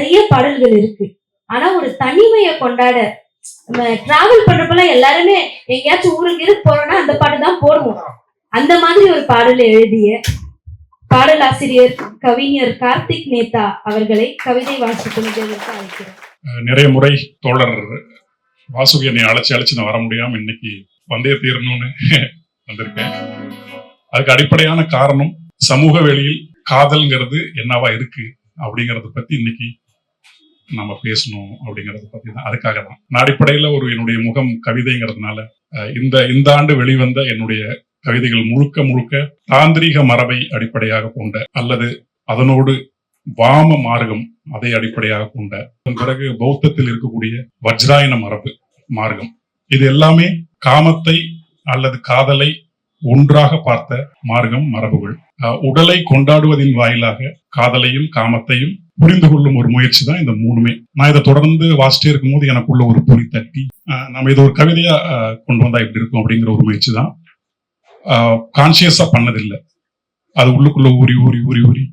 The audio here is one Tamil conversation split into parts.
நிறைய பாடல்கள் இருக்கு. ஆனா ஒரு தனிமையை கொண்டாட டிராவல் பண்றப்பெல்லாம் எல்லாருமே எங்கேயாச்சும் ஊருக்கு போறோம்னா அந்த பாட்டு தான் போடுவோம். அந்த மாதிரி ஒரு பாடலை எழுதிய பாடலாசிரியர் கவிஞர் கார்த்திக் நேதா அவர்களை கவிதை வாசிக்கும் அழைக்கிறோம். நிறைய முறை தோழர் வாசுகி என்னை அழைச்சு நான் வர முடியாம இன்னைக்கு வந்தே தீரணும்னு வந்திருக்கேன். அதுக்கு அடிப்படையான காரணம் சமூக வெளியில் காதல்ங்கிறது என்னவா இருக்கு அப்படிங்கறத பத்தி இன்னைக்கு நம்ம பேசணும் அப்படிங்கறத பத்தி தான். அதுக்காக தான் நான் அடிப்படையில என்னுடைய முகம் கவிதைங்கிறதுனால இந்த ஆண்டு வெளிவந்த என்னுடைய கவிதைகள் முழுக்க முழுக்க தாந்திரீக மரபை அடிப்படையாக கொண்ட அல்லது அதனோடு வாம மார்க்கம் அதை அடிப்படையாக கொண்ட, அதன் பிறகு பௌத்தத்தில் இருக்கக்கூடிய வஜ்ராயன மரபு மார்க்கம், இது எல்லாமே காமத்தை அல்லது காதலை ஒன்றாக பார்த்த மார்க்கம் மரபுகள். உடலை கொண்டாடுவதின் வாயிலாக காதலையும் காமத்தையும் புரிந்து கொள்ளும் ஒரு முயற்சி தான் இந்த மூணுமே. நான் இதை தொடர்ந்து வாசிட்டே இருக்கும் போது எனக்குள்ள ஒரு பொறி தட்டி நம்ம இதை ஒரு கவிதையா கொண்டு வந்தா எப்படி இருக்கும் அப்படிங்கிற ஒரு முயற்சி தான். கான்சியஸா பண்ணதில்லை, அது உள்ளுக்குள்ள ஊறி ஊறி ஊறி ஊறி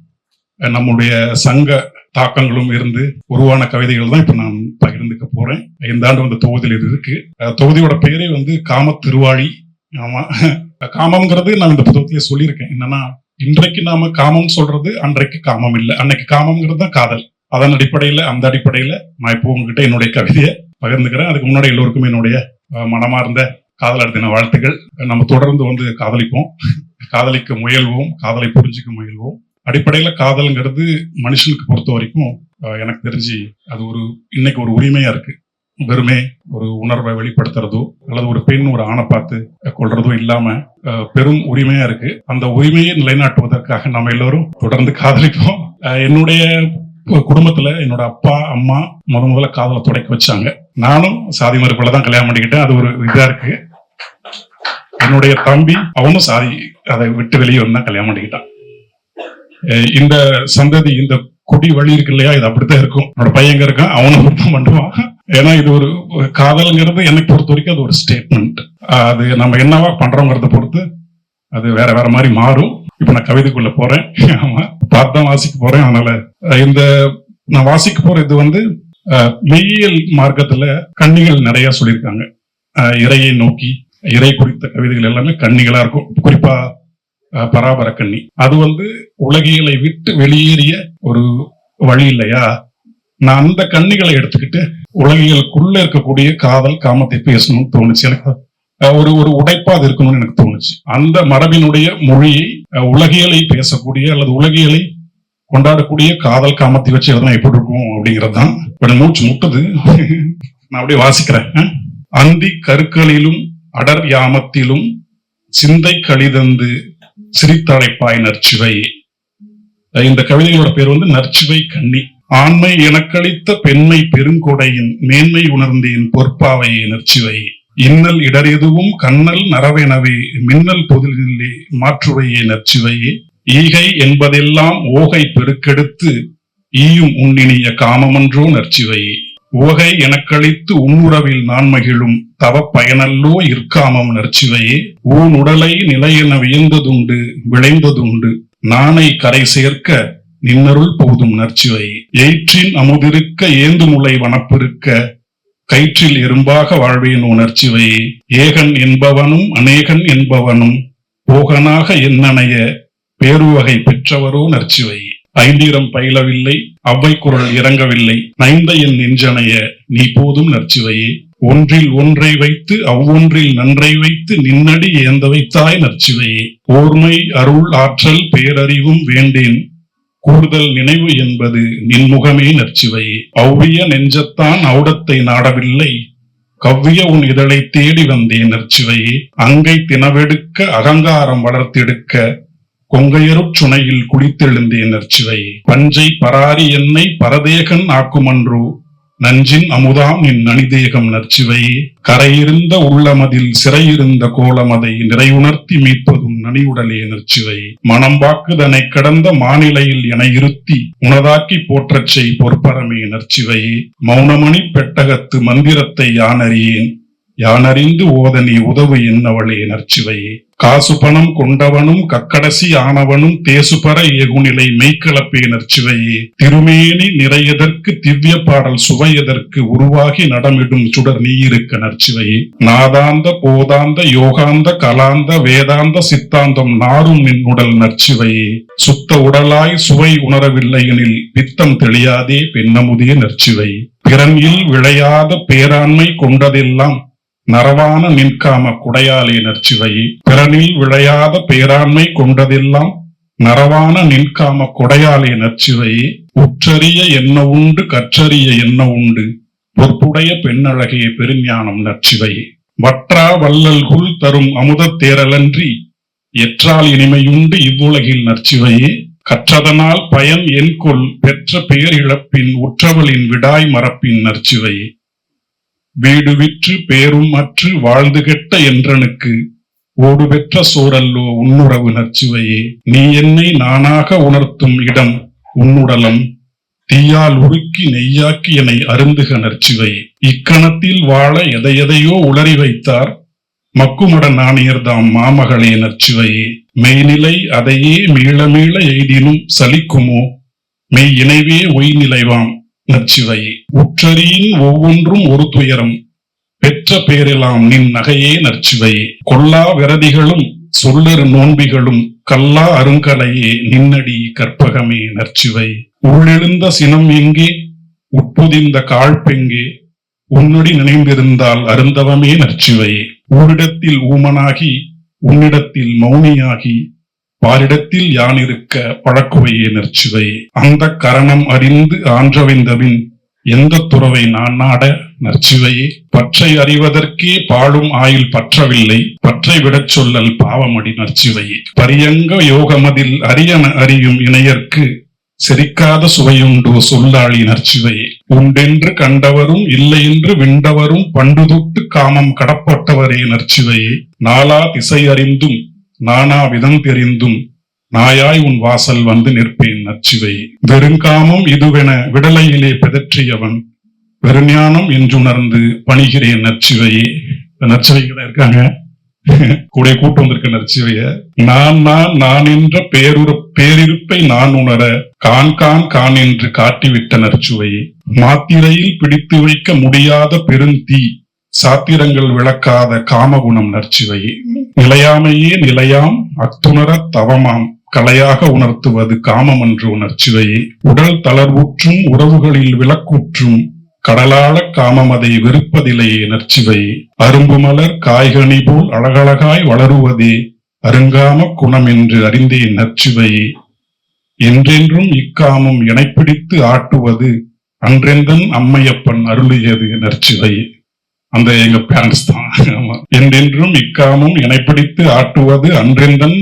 நம்முடைய சங்க தாக்கங்களும் இருந்து உருவான கவிதைகள் தான் இப்ப நான் பகிர்ந்துக்க போறேன். இந்த ஆண்டு வந்து தொகுதியில் இது இருக்கு. தொகுதியோட பேரே வந்து காம திருவாழி. ஆமா, காமம்ங்கிறது நான் இந்த புத்தகத்திலே சொல்லியிருக்கேன். என்னன்னா, இன்றைக்கு நாம காமம் சொல்றது அன்றைக்கு காமம் இல்லை, அன்னைக்கு காமம்ங்கிறது தான் காதல். அதன் அடிப்படையில அந்த அடிப்படையில நான் இப்போ உங்ககிட்ட என்னுடைய கவிதையை பகிர்ந்துக்கிறேன். அதுக்கு முன்னாடி எல்லோருக்குமே என்னுடைய மனமார்ந்த காதலர் தின வாழ்த்துக்கள். நம்ம தொடர்ந்து வந்து காதலிப்போம், காதலிக்க முயல்வோம், காதலை புரிஞ்சுக்க முயல்வோம். அடிப்படையில காதல்ங்கிறது மனுஷனுக்கு பொறுத்த வரைக்கும் எனக்கு தெரிஞ்சு அது இன்னைக்கு ஒரு உரிமையா இருக்கு. வெறுமே ஒரு உணர்வை வெளிப்படுத்துறதோ அல்லது ஒரு பெண் ஒரு ஆணை பார்த்து கொள்றதோ இல்லாம பெரும் உரிமையா இருக்கு. அந்த உரிமையை நிலைநாட்டுவதற்காக நம்ம எல்லோரும் தொடர்ந்து காதலிப்போம். என்னுடைய குடும்பத்துல என்னோட அப்பா அம்மா முதல்ல காதலை தொடக்க வச்சாங்க. நானும் சாதி மறுப்புல தான் கல்யாணம் பண்ணிக்கிட்டேன். அது ஒரு இதா இருக்கு. என்னுடைய தம்பி அவனும் சாதி அதை விட்டு வெளியே வந்தா கல்யாணம் பண்ணிக்கிட்டான். இந்த சந்ததி இந்த குடி வழி இருக்கு இல்லையா, இது அப்படித்தான் இருக்கும். என்னோட பையங்க இருக்கான், அவனும் அப்படித்தான் பண்ணுவான். ஏன்னா இது ஒரு காதல்ங்கிறது எனக்கு பொறுத்த வரைக்கும் அது ஒரு ஸ்டேட்மெண்ட். அது நம்ம என்னவா பண்றோங்கிறத பொறுத்து அது வேற வேற மாதிரி மாறும். இப்ப நான் கவிதைக்குள்ள போறேன், பார்த்தான் வாசிக்க போறேன். அதனால நான் வாசிக்க போற இது வந்து மெய்யியல் மார்க்கத்துல கன்னிகள் நிறைய சொல்லியிருக்காங்க. இறையை நோக்கி இறை குறித்த கவிதைகள் எல்லாமே கன்னிகளா இருக்கும். குறிப்பா பராபர கன்னி, அது வந்து உலகியலை விட்டு வெளியேறிய ஒரு வழி இல்லையா. நான் அந்த கன்னிகளை எடுத்துக்கிட்டு உலகியலுக்குள்ள இருக்கக்கூடிய காதல் காமத்தை பேசணும்னு தோணுச்சு. எனக்கு ஒரு உடைப்பா அது இருக்கணும்னு எனக்கு தோணுச்சு. அந்த மரபினுடைய மொழியை உலகியலை பேசக்கூடிய அல்லது உலகியலை கொண்டாடக்கூடிய காதல் காமத்தை வச்சு எதனா எப்படி இருக்கும் அப்படிங்கிறது தான். இப்ப மூச்சு முட்டுது, நான் அப்படியே வாசிக்கிறேன். அந்தி கருக்களிலும் அடர் யாமத்திலும் சிந்தை கழிதந்து சிரித்தடைப்பாய் நற்சுவை. இந்த கவிதைகளோட பேர் வந்து நற்சுவை கன்னி. ஆண்மை எனக்களித்த பெண்மை பெருங்கொடையின் மேன்மை உணர்ந்தேன் பொற்பாவையே நற்சுவை. இன்னல் இடர் எதுவும் கண்ணல் நரவெனவே மின்னல் பொதிலே மாற்றுவையே நற்சுவையே. ஈகை என்பதெல்லாம் ஓகை பெருக்கெடுத்து ஈயும் உன்னினிய காமமன்றோ நற்சுவையே. ஓகை எனக்களித்து உன்னுறவில் நான் மகிழும் தவ பயனல்லோ இற்காமம் நற்சுவையே. ஊன் உடலை நிலையென வியந்ததுண்டு விளைந்ததுண்டு நானை கரை சேர்க்க நின்னருள் போதும் நற்சுவையே. எயிற்றின் அமுதிருக்க ஏந்து முளை வனப்பிருக்க கயிற்றில் எறும்பாக வாழ்வேனோ நற்சுவையே. ஏகன் என்பவனும் அநேகன் என்பவனும் போகனாக என்னனைய பேருவகை பெற்றவரோ நற்சுவையே. ஐந்தீரம் பயிலவில்லை அவ்வை குரல் இறங்கவில்லை நைந்த என் நெஞ்சனைய நீ போதும் நற்சுவையே. ஒன்றில் ஒன்றை வைத்து அவ்வொன்றில் நன்றை வைத்து நின்னடி ஏந்த வைத்தாய் நற்சுவையே. ஓர்மை அருள் ஆற்றல் பேரறிவும் வேண்டேன் கூடுதல் நினைவு என்பது நின்முகமே நற்சுவையே. அவ்விய நெஞ்சத்தான் ஔடத்தை நாடவில்லை கவ்விய உன் இதழை தேடி வந்தேன் நற்சுவையே. அங்கை தினவெடுக்க அகங்காரம் வளர்த்தெடுக்க கொங்கையருட் சுனையில் குளித்தெழுந்தேன் நற்சுவையே. பஞ்சை பராரி என்னை பரதேகன் ஆக்குமன்றோ நஞ்சின் அமுதாம் என் நனிதேகம் நற்சுவையே. கரையிருந்த உள்ளமதில் சிறையிருந்த கோலமதை நிறையுணர்த்தி மீட்பதும் நனியுடலே நற்சுவையே. மனம்பாக்குதனை கடந்த மாநிலையில் என இருத்தி உனதாக்கி போற்றச் செய் பொற்பரமே நற்சுவையே. மௌனமணி பெட்டகத்து மந்திரத்தை யானறியேன் யானறிந்து ஓத நீ உதவு என்னவளே நற்சுவையே. காசு பணம் கொண்டவனும் கக்கடசி ஆனவனும் தேசுபர ஏகுநிலை மெய்க்கலப்பே நற்சிவையே. திருமேனி நிறையதற்கு திவ்ய பாடல் சுவையதற்கு உருவாகி நடமிடும் சுடர் நீயிருக்க நற்சிவையே. நாதாந்த போதாந்த யோகாந்த கலாந்த வேதாந்த சித்தாந்தம் நாரும் நின் உடல் நற்சிவையே. சுத்த உடலாய் சுவை உணரவில்லை எனில் பித்தம் தெளியாதே பெண்ணமுதே நற்சிவையே. பிறனில் விளையாத பேராண்மை கொண்டதெல்லாம் நரவான நின்காம குடையாலே நற்சிவையே. பிறனில் விளையாத பேராண்மை கொண்டதெல்லாம் நரவான நின்காம கொடையாலே நற்சிவையே. உற்றறிய என்ன உண்டு கற்றறிய என்ன உண்டு பொற்புடைய பெண்ணழகே பெருஞானம் நற்சிவையே. வற்றா வள்ளல்குள் தரும் அமுதத் தேரலன்றி எற்றால் இனிமையுண்டு இவ்வுலகில் நற்சிவையே. கற்றதனால் பயன் என் கொல் பெற்ற பெயர் இழப்பின் உற்றவளின் விடாய் மரப்பின் நற்சிவையே. வீடு விற்று பேரும் அற்று வாழ்ந்து கெட்ட என்றனுக்கு ஓடு பெற்ற சோரல்லோ உன்னுறவு நற்சிவையே. நீ என்னை நானாக உணர்த்தும் இடம் உன்னுடலம் தீயால் உருக்கி நெய்யாக்கி என்னை அருந்துக நற்சிவையே. இக்கணத்தில் வாழ எதையெதையோ உளறி வைத்தார் மக்குமட நாணியர்தாம் மாமகளே நற்சிவையே. மெய்நிலை அதையே மீள மீள எய்தினும் சலிக்குமோ மெய் இணைவே ஒய் நிலைவாம் நற்சிவையே. உற்றறியின் ஒவ்வொன்றும் ஒரு துயரம் பெற்ற பேரெல்லாம் நின் நகையே நற்சிவையே. கொல்லா விரதிகளும் சொல்லரு நோன்பிகளும் கல்லா அருங்கலையே நின்னடி கற்பகமே நற்சிவை. உள்ளெழுந்த சினம் எங்கே உட்புதிந்த காழ்பெங்கே உன்னடி நினைந்திருந்தால் அருந்தவமே நற்சிவையே. ஊரிடத்தில் ஊமனாகி உன்னிடத்தில் மௌனியாகி பாரிடத்தில் யான் இருக்க பழக்குவையே நற்சிவையே. அந்த கரணம் அறிந்து ஆன்றவைந்தபின் எந்த துறவை நான் நாட நற்சிவையே. பற்றை அறிவதற்கே பாழும் ஆயுள் பற்றவில்லை பற்றை விடச் சொல்லல் பாவமடி நற்சிவையே. பரியங்க யோகமதில் அரியன அறியும் இணையர்க்கு செரிக்காத சுவையுண்டோ சொல்லாளி நற்சிவையே. உண்டென்று கண்டவரும் இல்லை என்று விண்டவரும் பண்டுதொட்டு காமம் கடப்பட்டவரே நற்சிவையே. நாலா திசை அறிந்தும் நானா விதம் தெரிந்தும் நாயாய் உன் வாசல் வந்து நிற்பேன் நற்சிவையே. வெறுங்காமம் இதுவென விடலையிலே பிதற்றியவன் வெறுஞானம் என்றுணர்ந்து பணிகிறேன் நற்சிவையே. நற்சிவைகள் இருக்காங்க கூட கூட்டு வந்திருக்க நற்சிவைய. நான் என்ற பேரிருப்பை நான் உணர கான் என்று காட்டிவிட்ட நற்சுவையே. மாத்திரையில் பிடித்து வைக்க முடியாத பெருந்தீ சாத்திரங்கள் விளக்காத காமகுணம் நற்சிவையே. நிலையாமையே நிலையாம் அத்துணர தவமாம் கலையாக உணர்த்துவது காமம் என்று உணர்ச்சிவையே. உடல் தளர்வுற்றும் உறவுகளில் விளக்குற்றும் கடலாள காமம் அதை வெறுப்பதிலேயே நற்சிவையே. அரும்பு மலர் காய்கனி போல் அழகழகாய் வளருவதே அருங்காம குணம் என்று அறிந்தேன் நற்சிவையே. என்றென்றும் இக்காமம் இணைப்பிடித்து ஆட்டுவது அன்றெந்தன் அம்மையப்பன் அருளியது நற்சிவையே. அந்த எங்க பேரண்ட்ஸ் தான். என்றென்றும் இக்காமும் இணைப்பிடித்து ஆட்டுவது அன்றெந்தன்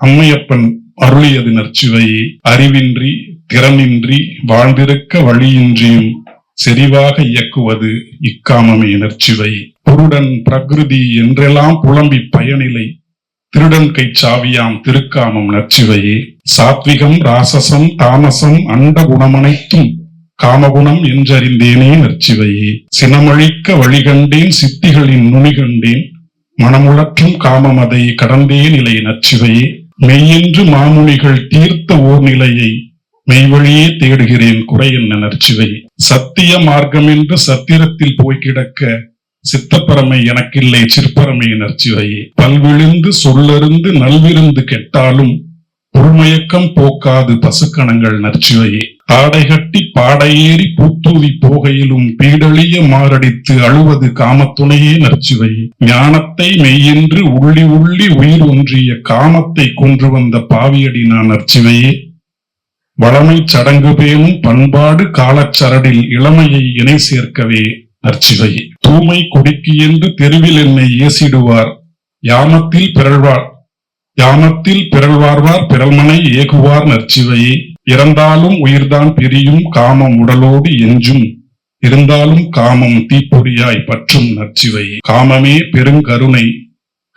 அம்மையப்பன் அருளியது நற்சிவையே. அறிவின்றி திறனின்றி வாழ்ந்திருக்க வழியின்றியும் செறிவாக இயக்குவது இக்காமமே நற்சிவையே. புருடன் பிரகிருதி என்றெல்லாம் புலம்பி பயனிலை திருடன் கை சாவியாம் திருக்காமம் நற்சிவையே. சாத்விகம் ராசசம் தாமசம் அண்ட குணமனைத்தும் காமகுணம் என்றறிந்தேனே நற்சிவையே. சினமழிக்க வழிகண்டேன் சித்திகளின் நுனி கண்டேன் மனமுழற்றும் காமமதை கடந்தே நிலை நற்சிவையே. மெய்யென்று மாமுனிகள் தீர்த்த ஓர் நிலையை மெய்வழியே தேடுகிறேன் குறை என்ன நற்சிவையே. சத்திய மார்க்கம் என்று சத்திரத்தில் போய் கிடக்க சித்தப்பரமை எனக்கில்லை சிற்பரமே நற்சிவையே. பல்விழுந்து சொல்லருந்து நல்விருந்து கெட்டாலும் பொருள்மயக்கம் போக்காது பசுக்கணங்கள் நற்சிவையே. தாடை கட்டி பாடையேறி பூத்தூவி போகையிலும் பீடழிய மாரடித்து அழுவது காமத்துணையே நற்சிவையே. ஞானத்தை மெய்யென்று உள்ளி உயிர் ஒன்றிய காமத்தை கொன்று வந்த பாவியடி நான் நற்சிவையே. வளமை சடங்கு பேணும் பண்பாடு காலச்சரடில் இளமையை இணை சேர்க்கவே நற்சிவையே. தூமை கொடிக்கு என்று தெருவில் என்னை ஏசிடுவார் யாமத்தில் பிறழ்வார்வார் பிறல்மனை ஏகுவார் நற்சிவையே. இறந்தாலும் உயிர்தான் பிரியும் காமம் உடலோடு எஞ்சும் இருந்தாலும் காமம் தீப்பொறியாய் பற்றும் நற்சிவையே. காமமே பெருங்கருணை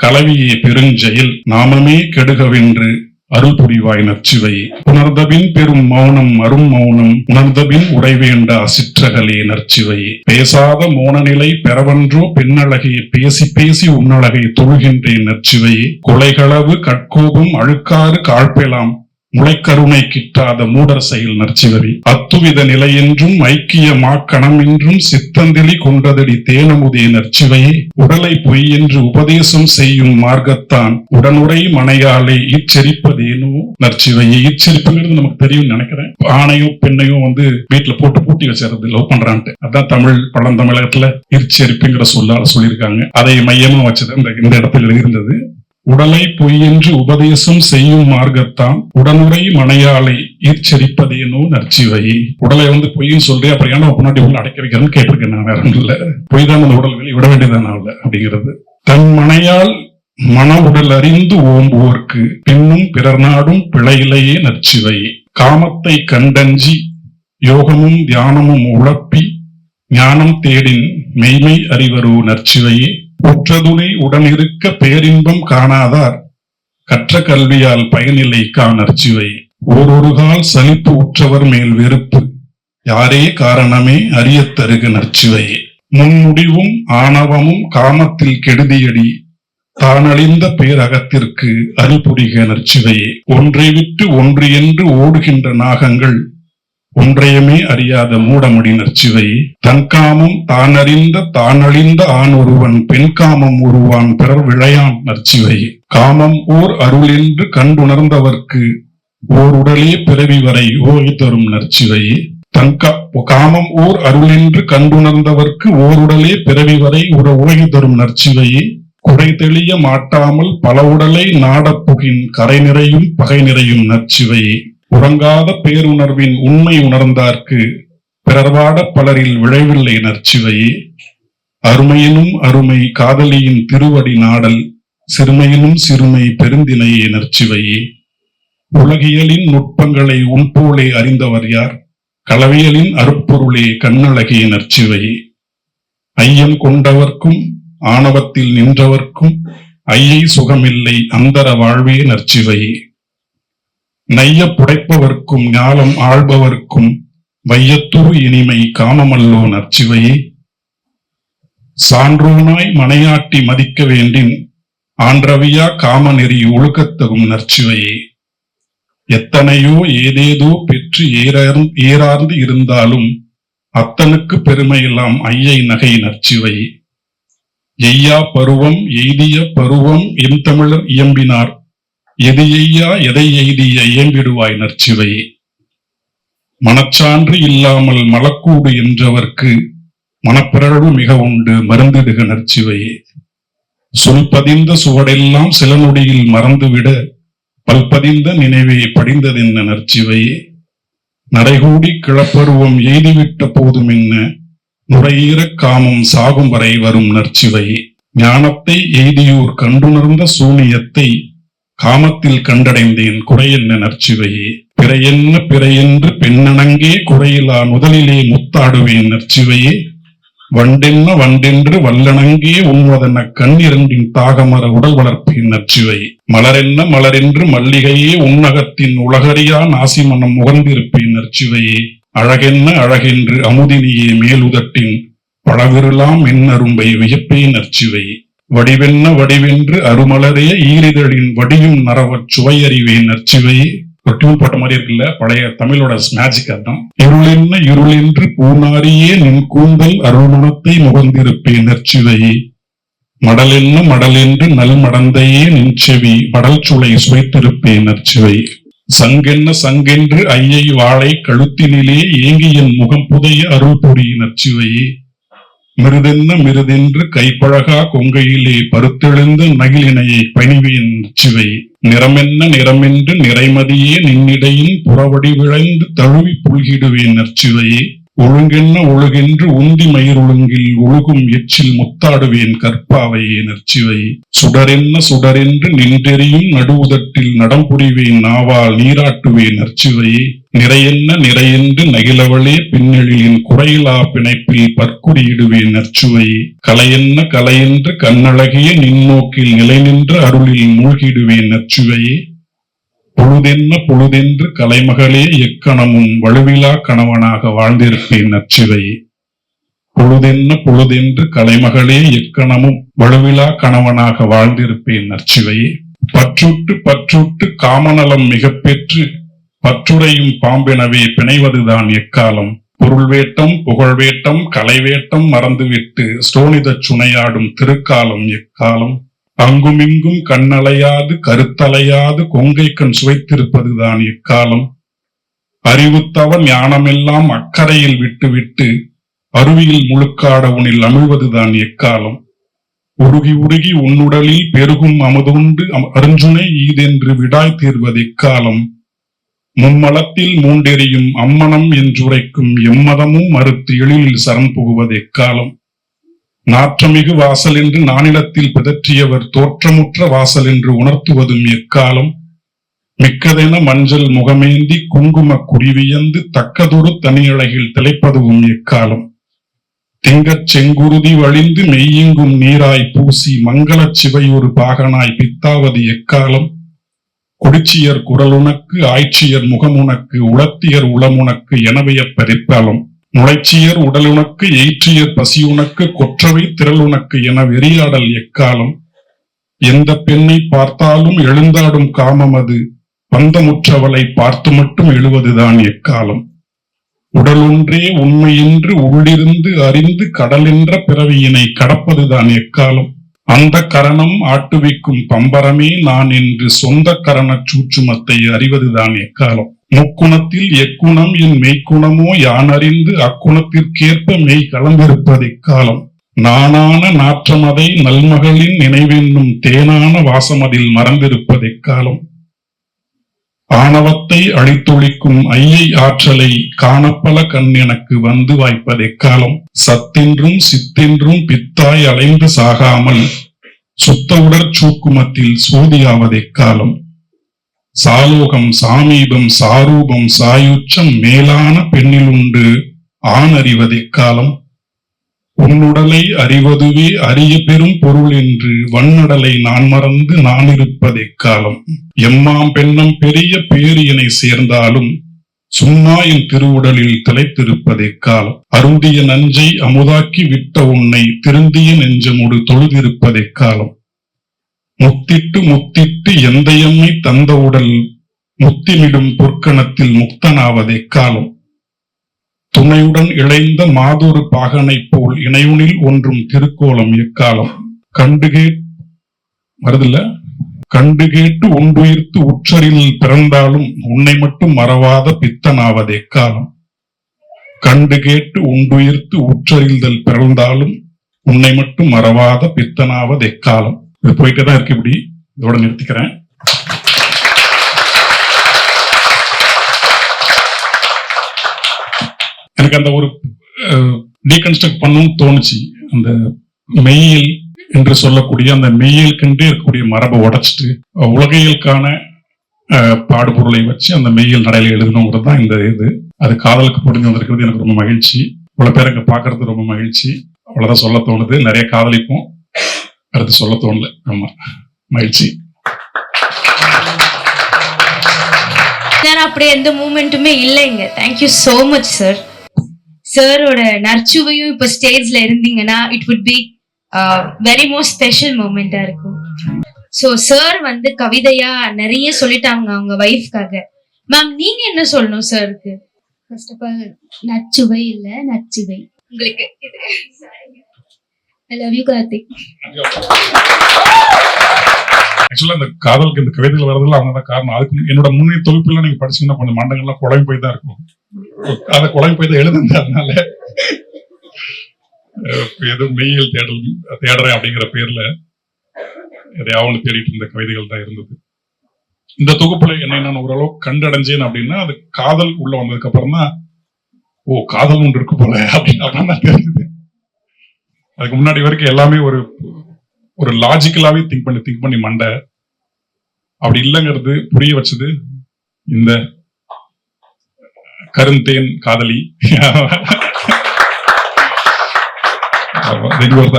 கலவியே பெருஞ்செயல் நாமமே கெடுகவென்று அருள் புரிவாய் நற்சிவையே. உணர்ந்தபின் பெரும் மௌனம் அரும் மௌனம் உணர்ந்தபின் உறைவேண்டா சிற்றகலே நற்சிவையே. பேசாத மோன நிலை பெறவன்றோ பெண்ணழகை பேசி பேசி உன்னழகை தொழுகின்றேன் நற்சிவையே. கொலைகளவு கட்கோபம் அழுக்காறு காழ்பெலாம் முளைக்கருணை கிட்டாத மூடர் செயல் நற்சிவரி. அத்துவித நிலையென்றும் ஐக்கிய மாக்கணம் என்றும் சித்தந்திலி கொண்டதடி தேனமுதே நற்சிவையே. உடலை பொய் என்று உபதேசம் செய்யும் மார்க்கத்தான் உடனுரை மனையாளை இச்சரிப்பதேனோ நற்சிவையே. இச்சரிப்புங்கிறது நமக்கு தெரியும் நினைக்கிறேன். ஆணையும் பெண்ணையும் வீட்டுல போட்டு பூட்டி வச்சிருது லவ் பண்றான்ட்டு. அதான் தமிழ் பழந்தமிழகத்துல இச்சரிப்புங்கிற சொல்லால சொல்லியிருக்காங்க. அதை மையமா வச்சது இந்த இடத்துல இருந்தது. உடலை பொய் என்று உபதேசம் செய்யும் மார்க்கத்தான் உடனுரை மனையாளை ஈர்ச்சரிப்பதேனோ நற்சிவையே. உடலை பொய்ன்னு சொல்றேன், அப்புறம் ஏன்னா முன்னாடி உள்ள அடைக்க வைக்கிறேன்னு கேட்டிருக்கேன். நான் வேற இல்ல, பொய் தான் அந்த உடல் வெளியே விட வேண்டியதான அப்படிங்கிறது. தன் மனையால் மன உடல் அறிந்து ஓம்புவோர்க்கு பின்னும் பிறர் நாடும் பிழையிலேயே நற்சிவையே. காமத்தை கண்டஞ்சி யோகமும் தியானமும் உழப்பி ஞானம் தேடின் மெய்மை அறிவரோ நற்சிவையே. உற்றதுணை உடனிருக்க பேரின்பம் காணாதார் கற்ற கல்வியால் பயனில்லை நற்சிவை. ஓரொருகால் சலிப்பு உற்றவர் மேல் வெறுப்பு யாரே காரணமே அறியத் தருக நற்சிவையே. முன்முடிவும் ஆணவமும் காமத்தில் கெடுதியடி தானழிந்த பேரகத்திற்கு அருள் புரிக நற்சிவையே. ஒன்றை விட்டு ஒன்று என்று ஓடுகின்ற நாகங்கள் ஒன்றையுமே அறியாத மூடமுடி நற்சிவையே. தன்காமம் தானறிந்த தானழிந்த ஆண் ஒருவன் பெண் காமம் உருவான் பிறர் விளையான் நற்சிவையே. காமம் ஓர் அருள் என்று கண்டுணர்ந்தவர்க்கு ஓர் உடலே பிறவி வரை ஓய் தரும் நற்சிவையே. காமம் ஓர் அருள் என்று கண்டுணர்ந்தவர்க்கு ஓர் உடலே பிறவி வரை ஓய் தரும் நற்சிவையே. குறை தெளிய மாட்டாமல் பல உடலை நாடப்புகின் கரை நிறையும் பகை நிறையும் நற்சிவையே. உறங்காத பேருணர்வின் உண்மை உணர்ந்தார்க்கு பிறர்வாட பலரில் விளைவில்லை நற்சிவையே. அருமையினும் அருமை காதலியின் திருவடி நாடல் சிறுமையினும் சிறுமை பெருந்தினையே நற்சிவையே. உலகியலின் நுட்பங்களை உன்போலே அறிந்தவர் யார் களவியலின் அருப்பொருளே கண்ணழகே நற்சிவையே. ஐயம் கொண்டவர்க்கும் ஆணவத்தில் நின்றவர்க்கும் ஐயை சுகமில்லை அந்தர வாழ்வே நற்சிவையே. நைய புடைப்பவர்க்கும் ஞாலம் ஆள்பவர்க்கும் வையத்துரு இனிமை காமமல்லோ நற்சிவையே. சான்றோனாய் மனையாட்டி மதிக்க வேண்டின் ஆன்றவியா காமநெறி ஒழுக்கத்தகும் நற்சிவையே. எத்தனையோ ஏதேதோ பெற்று ஏறார்ந்து இருந்தாலும் அத்தனுக்கு பெருமையெல்லாம் ஐயை நகை நற்சிவையே. எய்யா பருவம் எய்திய பருவம் எம் தமிழர் இயம்பினார் எது எய்யா எதை எய்திய இயம்பிடுவாய் நற்சிவையே. மனச்சான்று இல்லாமல் மலக்கூடு என்றவர்க்கு மனப்பிறழ்வு மிக உண்டு மருந்திடுக நற்சிவையே. சொல் பதிந்த சுவடெல்லாம் சில நொடியில் மறந்துவிட பல்பதிந்த நினைவே படிந்ததென்ன நற்சிவையே. நடைகூடி கிளப்பருவம் எய்திவிட்ட போதும் என்ன நுரையீர காமம் சாகும் வரை வரும் நற்சிவையே. ஞானத்தை எய்தியோர் கண்டுணர்ந்த சூனியத்தை காமத்தில் கண்டடைந்தேன் குறையென்ன நற்சிவையே. பிறையென்ன பிறையென்று பெண்ணணங்கே குறையிலா முதலிலே முத்தாடுவேன் நற்சிவையே. வண்டென்ன வண்டென்று வல்லணங்கே உண்வதென கண்ணிரண்டின் தாகமர உடல் வளர்ப்பேன் நற்சிவையே. மலரென்ன மலரென்று மல்லிகையே உன்னகத்தின் உலகறியா நாசிமனம் முகந்திருப்பேன் நற்சிவையே. அழகென்ன அழகென்று அமுதினியே மேலுதட்டின் பழவிருளாம் மென்னரும்பை வியப்பே நற்சிவையே. வடிவென்ன வடிவென்று அருமலரே ஈரிதழின் வடியும் நரவச் சுவையறிவே நற்சிவையே. ஒரு டியூன் போட்ட மாதிரி இருக்குல்ல, பழைய தமிழோட மேஜிக் அதான். இருளென்ன இருளென்று பூனாரியே நின் கூந்தல் அருள்மணத்தை முகந்திருப்பே நற்சிவையே. மடலென்ன மடலென்று நல் மடந்தையே நின் செவி மடல் சுளை சுவைத்திருப்பே நற்சிவையே. சங்கென்ன சங்கென்று ஐயை வாழை கழுத்தினிலே ஏங்கி என் முகம் புதைய அருள் பொறி நற்சிவையே. மிருதென்ன மிருதென்று கைப்பழகா கொங்கையிலே பருத்தெழுந்த நகிலினையை பணிவேன் நற்சிவையே. நிறமென்ன நிறமென்று நிறைமதியே நின்னிடையின் புறவடி விளைந்து தழுவி புல்கிடுவேன் நற்சிவையே. ஒழுங்கென்ன ஒழுகென்று உந்தி மயிரொழுங்கில் ஒழுகும் எச்சில் முத்தாடுவேன் கற்பாவையே நற்சிவையே. சுடரென்ன சுடரென்று நின்றெறியும் நடுவுதட்டில் நடம் புரிவேன் நாவால் நீராட்டுவேன் நற்சிவையே. நிறையென்ன நிறையென்று நகிலவளே பின்னெழிலின் குறையிலா பிணைப்பில் பற்குறியிடுவேன் நற்சுவையே. கலையென்ன கலையென்று கண்ணழகிய நின்னோக்கில் நிலை நின்ற அருளில் மூழ்கிடுவேன் நற்சுவையே. பொழுதென்ன பொழுதென்று கலைமகளே எக்கணமும் வலுவிலா கணவனாக வாழ்ந்திருப்பேன் நற்சிவையே. பொழுதென்ன பொழுதென்று கலைமகளே எக்கணமும் வலுவிலா கணவனாக வாழ்ந்திருப்பேன் நற்சிவையே. பற்றுட்டு பற்றுட்டு காமநலம் மிக பெற்று பற்றுடையும் பாம்பெனவே பிணைவதுதான் எக்காலம். பொருள் வேட்டம் புகழ் வேட்டம் கலை வேட்டம் மறந்துவிட்டு ஸ்ரோனித சுனையாடும் திருக்காலம் எக்காலம். அங்குமிங்கும் கண்ணலையாது கருத்தலையாது கொங்கை கண் சுவைத்திருப்பதுதான் எக்காலம். அறிவுத்தவ ஞானமெல்லாம் அக்கறையில் விட்டுவிட்டு அருவியில் முழுக்காட உனில் அமிழ்வதுதான் எக்காலம். உருகி உருகி உன்னுடலில் பெருகும் அமுதுண்டு அருஞ்சுனை ஈதென்று விடாய் தீர்வது எக்காலம். மும்மலத்தில் மூண்டெறியும் அம்மனம் என்றுரைக்கும் எம்மதமும் மறுத்து எழிலில் சரண் புகுவது எக்காலம். நாற்றமிகு வாசல் என்று நானிலத்தில் பிதற்றியவர் தோற்றமுற்ற வாசல் என்று உணர்த்துவதும் எக்காலம். மிக்கதென மஞ்சள் முகமேந்தி குங்கும குறிவியந்து தக்கதொரு தனியழகில் திளைப்பதுவும் எக்காலம். திங்கச் செங்குருதி வழிந்து மெய்யெங்கும் நீராய் பூசி மங்களச் சிவையொரு பாகனாய் பித்தாவது எக்காலம். கொடிச்சியர் குரலுனக்கு ஆய்ச்சியர் முகமுனக்கு உளத்தியர் உளமுனக்கு எனவைய பறிப்பாலும். முளைச்சியர் உடலுனக்கு எயிற்றியர் பசியுனக்கு கொற்றவை திரளுனக்கு என வெறியாடல் எக்காலம். எந்த பெண்ணை பார்த்தாலும் எழுந்தாடும் காமம் அது பந்தமுற்றவளை பார்த்து மட்டும் எழுவதுதான் எக்காலம். உடலொன்றே உண்மையின்று உள்ளிருந்து அறிந்து கடலென்ற பிறவியினை கடப்பதுதான் எக்காலம். அந்த கரணம் ஆட்டுவிக்கும் பம்பரமே நான் என்று சொந்த கரண சூட்சுமத்தை அறிவதுதான் எக்காலம். முக்குணத்தில் எக்குணம் என் மெய்க்குணமோ யான் அறிந்து அக்குணத்திற்கேற்ப மெய் கலந்திருப்பது எக்காலம். நானான நாற்றமதை நல்மகளின் நினைவென்னும் தேனான வாசமதில் மறந்திருப்பது எக்காலம். ஆணவத்தை அழித்தொழிக்கும் ஐயை ஆற்றலை காணப்பல கண் எனக்கு வந்து வாய்ப்பது எக்காலம். சத்தென்றும் சித்தென்றும் பித்தாய் அலைந்து சாகாமல் சுத்த உடற் சூக்குமத்தில் சோதியாவது எக்காலம். சாலோகம் சாமீபம் சாரூபம் சாயுச்சம் மேலான பெண்ணிலுண்டு ஆண் அறிவது எக்காலம். உன்னுடலை அறிவதுவே அறிய பெரும் பொருள் என்று வன்னடலை நான் மறந்து நான் இருப்பது எக்காலம். எம்மாம் பெண்ணம் பெரிய பேரியனை சேர்ந்தாலும் சும்மா என் திருவுடலில் திளைத்திருப்பது எக்காலம். அருந்திய நஞ்சை அமுதாக்கி விட்ட உன்னை திருந்திய நெஞ்சமோடு தொழுதிருப்பது எக்காலம். முத்திட்டு முத்திட்டு எந்தையம்மை தந்த உடல் முத்திமிடும் பொற்கணத்தில் முக்தனாவது எக்காலம். துணையுடன் இழைந்த மாதொரு பாகனை போல் இணையுனில் ஒன்றும் திருக்கோலம் எக்காலம். கண்டு கேட்டு உண்டுயிர்த்து உற்றரில் பிறந்தாலும் உன்னை மட்டும் மறவாத பித்தனாவது எக்காலம். கண்டு கேட்டு உண்டுயிர்த்து உற்றறிதல் பிறந்தாலும் உன்னை மட்டும் மறவாத பித்தனாவது எக்காலம். இது போயிட்டுதான் இருக்கு. இப்படி இதோட நிறுத்திக்கிறேன். எனக்கு அந்த ஒரு டீகன்ஸ்ட்ரக்ட் பண்ணணும்னு தோணுச்சு. அந்த மெய்யியல் என்று சொல்லக்கூடிய அந்த மெய்யியலுக்கென்றே இருக்கக்கூடிய மரபை உடைச்சிட்டு உலகியலுக்கான பாடுபொருளை வச்சு அந்த மெய்யியல் நடையில எழுதணுங்கிறது தான் இந்த இது. அது காதலுக்கு பொருந்தி வந்திருக்கிறது எனக்கு ரொம்ப மகிழ்ச்சி. இவ்வளவு பேர் அங்க பாக்குறது ரொம்ப மகிழ்ச்சி. அவ்வளவுதான் சொல்ல தோணுது. நிறைய காதலிப்போம், அடுத்து சொல்ல தோணல. ஆமா, மகிழ்ச்சி. அப்படி எந்த மூமெண்ட்டுமே இல்லைங்க. Thank you so much sir. சாரோட நற்சுவையும் இப்ப ஸ்டேஜ்ல இருந்தீங்கன்னா it would be very more special மூமெண்டா இருக்கும். சோ சார் வந்து கவிதையா நிறைய சொல்லிட்டாங்க அவங்க வைஃப்காக. மேம் நீங்க என்ன சொல்லணும் சாருக்கு? ஃபர்ஸ்ட் ஆஃப் ஆல் நற்சுவை இல்ல நற்சிவை. உங்களுக்கு ஐ லவ் யூ கார்த்திக். ஆக்சுவலா இந்த காதலுக்கு இந்த கவிதைகள் வரதுல அவங்க தான் காரணம். அதுக்கு என்னோட முன்னே தொகுப்புலாம் நீங்க படிச்சீங்கன்னா கொஞ்சம் மண்டங்கள்லாம் குழம்பு போய் தான் இருக்கும். அதை குழம்பு போய் தான் எழுதுங்க. அதனால ஏதோ மெய்யியல் தேடுறேன் அப்படிங்கிற பேர்ல எதையாவது தேடிட்டு இருந்த கவிதைகள் தான் இருந்தது. இந்த தொகுப்புல என்ன ஓரளவுக்கு கண்டடைஞ்சேன் அப்படின்னா அது காதல் உள்ள வந்ததுக்கு அப்புறம் தான் ஓ காதல் ஒன்று இருக்கு போல அப்படின்னு தான் தெரிஞ்சது. அதுக்கு முன்னாடி வரைக்கும் எல்லாமே ஒரு லாஜிக்கலாவே திங்க் பண்ணி மண்டை அப்படி இல்லைங்கிறது புரிய வச்சது இந்த கருந்தேன் காதலி.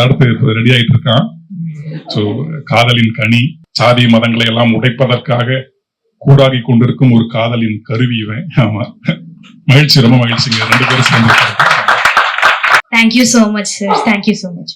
அடுத்து ரெடி ஆயிட்டு இருக்கான். காதலின் கனி சாதி மதங்களை எல்லாம் உடைப்பதற்காக கூடாகி கொண்டிருக்கும் ஒரு காதலின் கருவி இவன். ஆமா, மகிழ்ச்சி, ரொம்ப மகிழ்ச்சிங்க. 2 பேரும் சேர்ந்து thank you so much sir, thank you so much.